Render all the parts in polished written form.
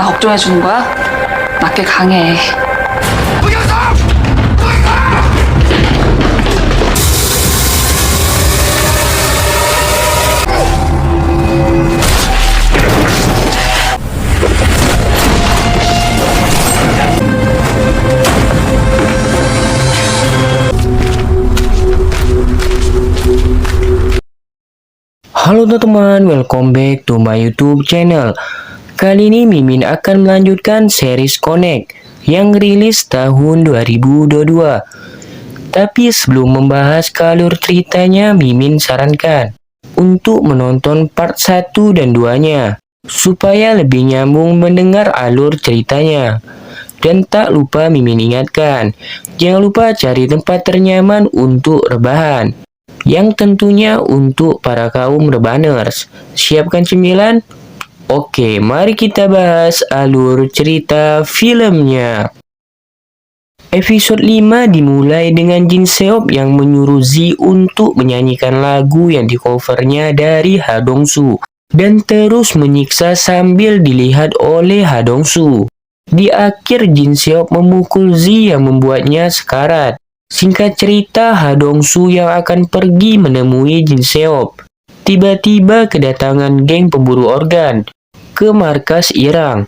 걱정해 주는 거야? 나 꽤 강해. Halo teman-teman, welcome back to my YouTube channel. Kali ini Mimin akan melanjutkan series Connect yang rilis tahun 2022. Tapi sebelum membahas ke alur ceritanya, Mimin sarankan untuk menonton part 1 dan 2-nya supaya lebih nyambung mendengar alur ceritanya. Dan tak lupa Mimin ingatkan, jangan lupa cari tempat ternyaman untuk rebahan, yang tentunya untuk para kaum rebaners. Siapkan cemilan? Oke, mari kita bahas alur cerita filmnya. Episode 5 dimulai dengan Jin Seop yang menyuruh Zi untuk menyanyikan lagu yang di-covernya dari Ha Dong-soo dan terus menyiksa sambil dilihat oleh Ha Dong-soo. Di akhir Jin Seop memukul Zi yang membuatnya sekarat. Singkat cerita, Ha Dong-soo yang akan pergi menemui Jin Seop tiba-tiba kedatangan geng pemburu organ ke markas Irang.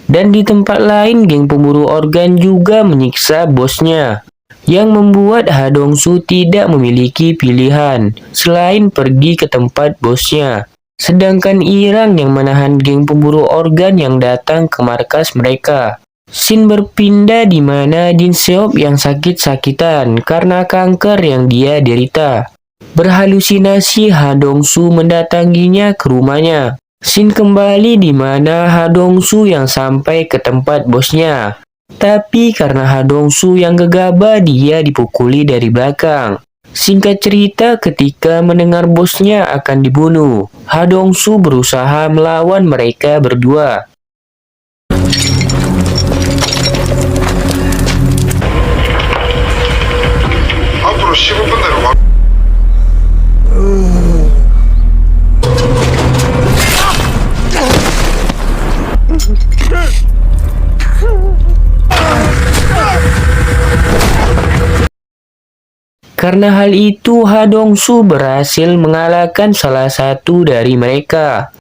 Dan di tempat lain, geng pemburu organ juga menyiksa bosnya, yang membuat Ha Dong-soo tidak memiliki pilihan selain pergi ke tempat bosnya. Sedangkan Irang yang menahan geng pemburu organ yang datang ke markas mereka. Scene berpindah di mana Jin Seop yang sakit-sakitan karena kanker yang dia derita berhalusinasi Ha Dong-soo mendatanginya ke rumahnya. Scene kembali di mana Ha Dong-soo yang sampai ke tempat bosnya. Tapi karena Ha Dong-soo yang gegabah, dia dipukuli dari belakang. Singkat cerita, ketika mendengar bosnya akan dibunuh, Ha Dong-soo berusaha melawan mereka berdua. 앞으로 15분 내로 와. Karena hal itu, Ha Dong-soo berhasil mengalahkan salah satu dari mereka.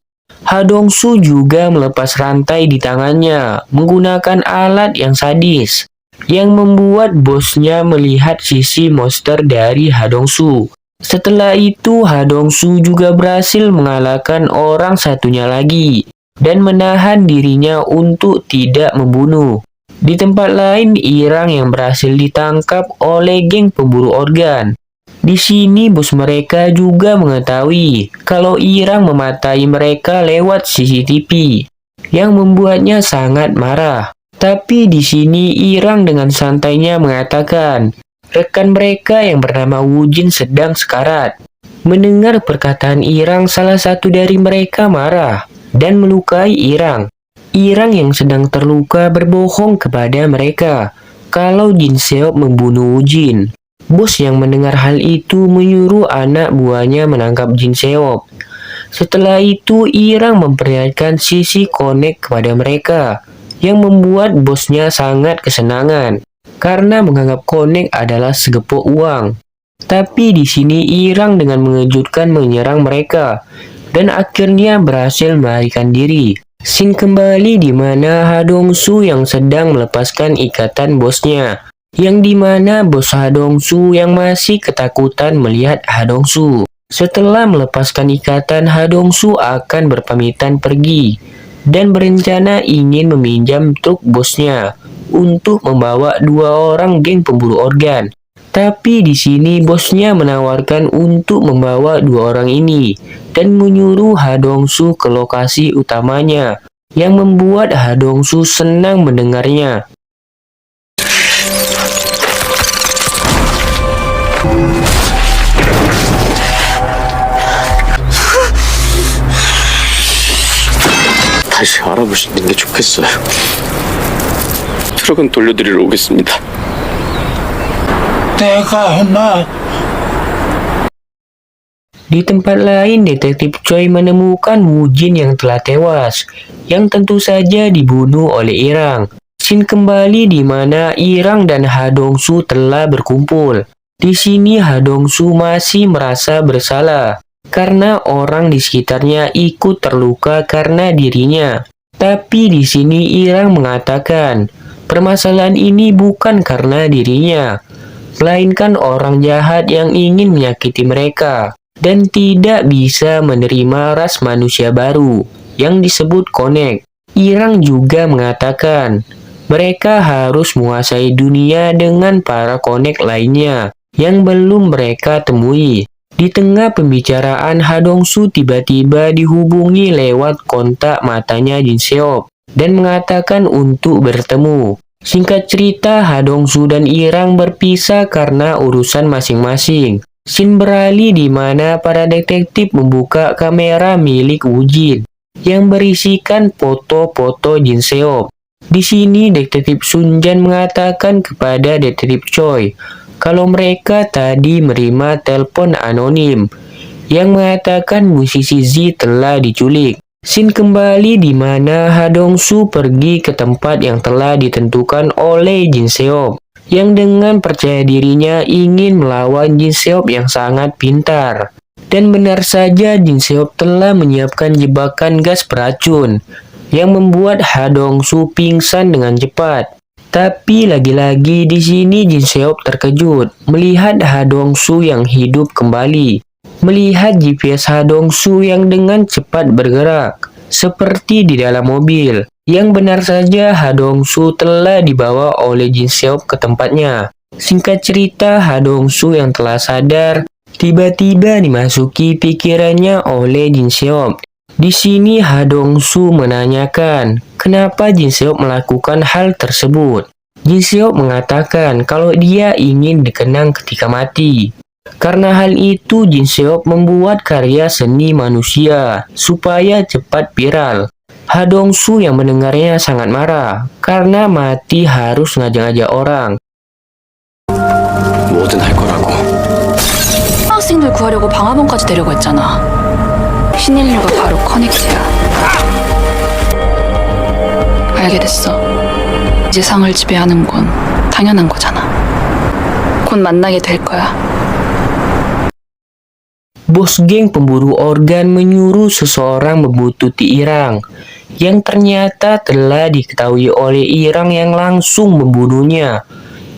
Ha Dong-soo juga melepas rantai di tangannya menggunakan alat yang sadis, yang membuat bosnya melihat sisi monster dari Ha Dong-soo. Setelah itu, Ha Dong-soo juga berhasil mengalahkan orang satunya lagi dan menahan dirinya untuk tidak membunuh. Di tempat lain, Irang yang berhasil ditangkap oleh geng pemburu organ. Di sini bos mereka juga mengetahui kalau Irang mematai mereka lewat CCTV, yang membuatnya sangat marah. Tapi di sini Irang dengan santainya mengatakan rekan mereka yang bernama Woo Jin sedang sekarat. Mendengar perkataan Irang, salah satu dari mereka marah dan melukai Irang. Irang yang sedang terluka berbohong kepada mereka kalau Jin Seop membunuh Woo Jin. Bos yang mendengar hal itu menyuruh anak buahnya menangkap Jin Seop. Setelah itu, Irang memperlihatkan sisi Connect kepada mereka, yang membuat bosnya sangat kesenangan karena menganggap Connect adalah segepok uang. Tapi di sini Irang dengan mengejutkan menyerang mereka dan akhirnya berhasil melarikan diri. Scene kembali di mana Ha Dong-soo yang sedang melepaskan ikatan bosnya, yang di mana bos Ha Dong-soo yang masih ketakutan melihat Ha Dong-soo. Setelah melepaskan ikatan, Ha Dong-soo akan berpamitan pergi dan berencana ingin meminjam truk bosnya untuk membawa 2 orang geng pemburu organ. Tapi di sini bosnya menawarkan untuk membawa 2 orang ini dan menyuruh Ha Dong-soo ke lokasi utamanya, yang membuat Ha Dong-soo senang mendengarnya. 다시 알아보시는 게 좋겠어요. 트럭은 돌려드리러 오겠습니다. 내가 엄마 Di tempat lain, Detektif Choi menemukan Woo-jin yang telah tewas, yang tentu saja dibunuh oleh Irang. Scene kembali di mana Irang dan Ha Dong-soo telah berkumpul. Di sini Ha Dong-soo masih merasa bersalah karena orang di sekitarnya ikut terluka karena dirinya. Tapi di sini Irang mengatakan, permasalahan ini bukan karena dirinya, melainkan orang jahat yang ingin menyakiti mereka dan tidak bisa menerima ras manusia baru yang disebut Connect. Irang juga mengatakan, mereka harus menguasai dunia dengan para Connect lainnya yang belum mereka temui. Di tengah pembicaraan, Ha Dong-soo tiba-tiba dihubungi lewat kontak matanya Jin Seop dan mengatakan untuk bertemu. Singkat cerita, Ha Dong-soo dan Irang berpisah karena urusan masing-masing. Scene beralih di mana para detektif membuka kamera milik Woo-jin yang berisikan foto-foto Jin Seop. Di sini Detektif Sunjan mengatakan kepada Detektif Choi kalau mereka tadi menerima telepon anonim yang mengatakan musisi Z telah diculik. Scene kembali di mana Ha Dong-soo pergi ke tempat yang telah ditentukan oleh Jin Seop, yang dengan percaya dirinya ingin melawan Jin Seop yang sangat pintar. Dan benar saja Jin Seop telah menyiapkan jebakan gas beracun yang membuat Ha Dong-soo pingsan dengan cepat. Tapi lagi-lagi di sini Jin Seop terkejut melihat Ha Dong-soo yang hidup kembali. Melihat GPS Ha Dong-soo yang dengan cepat bergerak seperti di dalam mobil. Yang benar saja Ha Dong-soo telah dibawa oleh Jin Seop ke tempatnya. Singkat cerita, Ha Dong-soo yang telah sadar tiba-tiba dimasuki pikirannya oleh Jin Seop. Di sini Ha Dong-soo menanyakan kenapa Jin Seop melakukan hal tersebut. Jin Seop mengatakan kalau dia ingin dikenang ketika mati. Karena hal itu, Jin Seop membuat karya seni manusia supaya cepat viral. Ha Dong-soo yang mendengarnya sangat marah karena mati harus ngajak-ngajak orang. 뭐든 할 거라고. 학생들 구하려고 방화범까지 데려가 했잖아. 신인류가 바로 커넥트야. 알게 됐어. 이제 상을 지배하는 건 당연한 거잖아. 곧 만나게 될 거야. Bos geng pemburu organ menyuruh seseorang membuntuti Irang, yang ternyata telah diketahui oleh Irang yang langsung membunuhnya.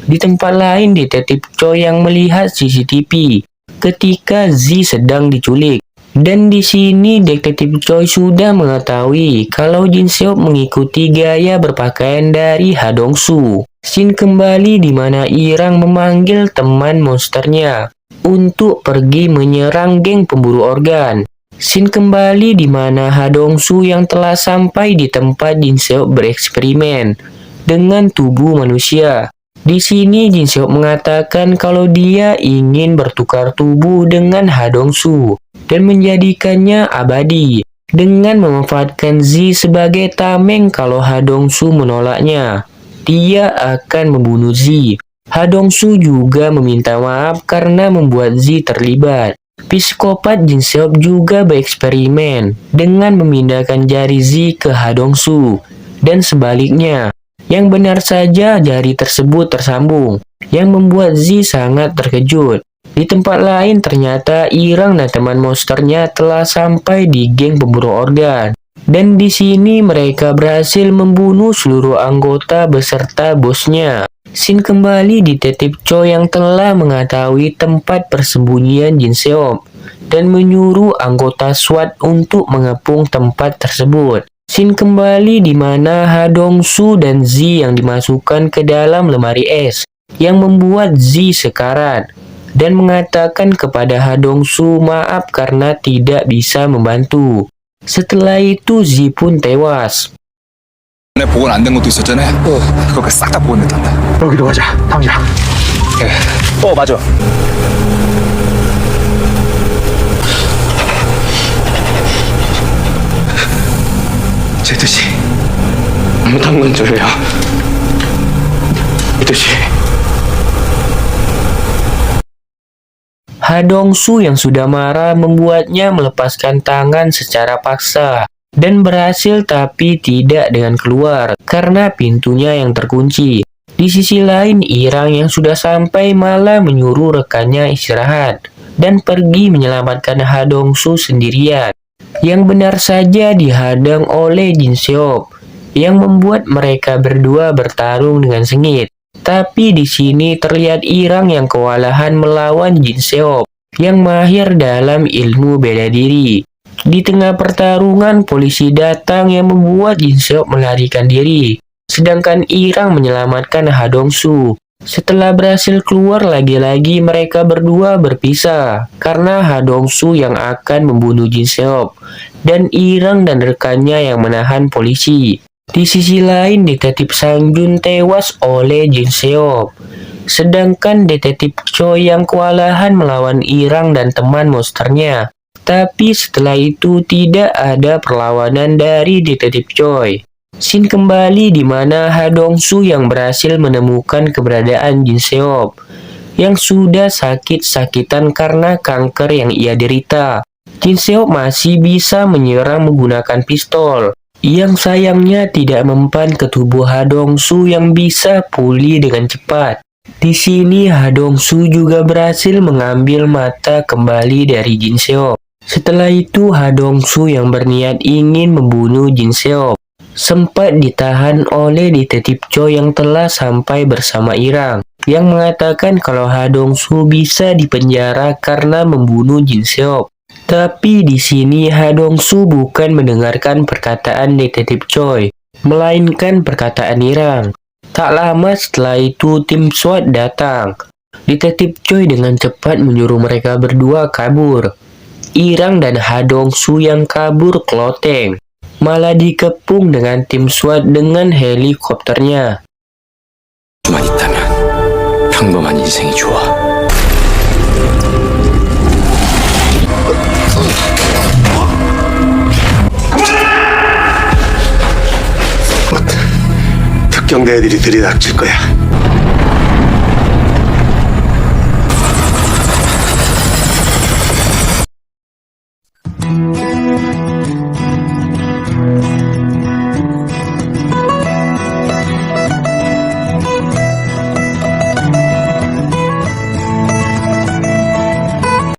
Di tempat lain, Detektif Choi yang melihat CCTV ketika Z sedang diculik. Dan di sini Detektif Choi sudah mengetahui kalau Jin Seop mengikuti gaya berpakaian dari Ha Dong-soo. Scene kembali di mana Irang memanggil teman monsternya untuk pergi menyerang geng pemburu organ. Scene kembali di mana Ha Dong-soo yang telah sampai di tempat Jin Seop bereksperimen dengan tubuh manusia. Di sini Jin Seop mengatakan kalau dia ingin bertukar tubuh dengan Ha Dong-soo dan menjadikannya abadi dengan memanfaatkan Z sebagai tameng. Kalau Ha Dong-soo menolaknya, dia akan membunuh Z. Ha Dong-soo juga meminta maaf karena membuat Z terlibat. Psikopat Jin Seop juga bereksperimen dengan memindahkan jari Z ke Ha Dong-soo dan sebaliknya. Yang benar saja jari tersebut tersambung, yang membuat Z sangat terkejut. Di tempat lain ternyata Irang dan teman monsternya telah sampai di geng pemburu organ. Dan di sini mereka berhasil membunuh seluruh anggota beserta bosnya. Scene kembali di Detektif Choi yang telah mengetahui tempat persembunyian Jin Seop dan menyuruh anggota SWAT untuk mengepung tempat tersebut. Scene kembali di mana Ha Dong-soo dan Z yang dimasukkan ke dalam lemari es yang membuat Z sekarat dan mengatakan kepada Ha Dong-soo maaf karena tidak bisa membantu. Setelah itu Z pun tewas. 내 복원 안 된 것도 있었잖아요. 그거 싹 다 복원됐단다. 여기로 가자, 당장. 맞아. 제 뜻이 잘못한 건 저예요. 이 뜻이. Ha Ha Dong-su yang sudah marah membuatnya melepaskan tangan secara paksa dan berhasil tapi tidak dengan keluar karena pintunya yang terkunci. Di sisi lain, Irang yang sudah sampai malah menyuruh rekannya istirahat dan pergi menyelamatkan Ha Dong-su sendirian. Yang benar saja dihadang oleh Jin Seop yang membuat mereka berdua bertarung dengan sengit. Tapi di sini terlihat Irang yang kewalahan melawan Jin Seop yang mahir dalam ilmu bela diri. Di tengah pertarungan, polisi datang yang membuat Jin Seop melarikan diri, sedangkan Irang menyelamatkan Ha Dong-su. Setelah berhasil keluar, lagi-lagi mereka berdua berpisah karena Ha Dong-su yang akan membunuh Jin Seop dan Irang dan rekannya yang menahan polisi. Di sisi lain, detektif Sang Jun tewas oleh Jin Seop, sedangkan detektif Choi yang kewalahan melawan Irang dan teman monsternya. Tapi setelah itu tidak ada perlawanan dari detektif Choi. Scene kembali di mana Ha Dong-su yang berhasil menemukan keberadaan Jin Seop yang sudah sakit-sakitan karena kanker yang ia derita. Jin Seop masih bisa menyerang menggunakan pistol, yang sayangnya tidak mempan ke tubuh Ha Dong-su yang bisa pulih dengan cepat. Di sini Ha Dong-su juga berhasil mengambil mata kembali dari Jin Seop. Setelah itu Ha Dong-su yang berniat ingin membunuh Jin Seop sempat ditahan oleh detektif Choi yang telah sampai bersama Irang, yang mengatakan kalau Ha Dong-su bisa dipenjara karena membunuh Jin Seop. Tapi di sini Ha Dong-su bukan mendengarkan perkataan detektif Choi, melainkan perkataan Irang. Tak lama setelah itu tim SWAT datang. Detektif Choi dengan cepat menyuruh mereka berdua kabur. Irang dan Ha Dong-su yang kabur ke loteng malah dikepung dengan tim SWAT dengan helikopternya. 만 있다면 평범한 인생이 좋아. 특경대 애들이 들이닥칠 거야.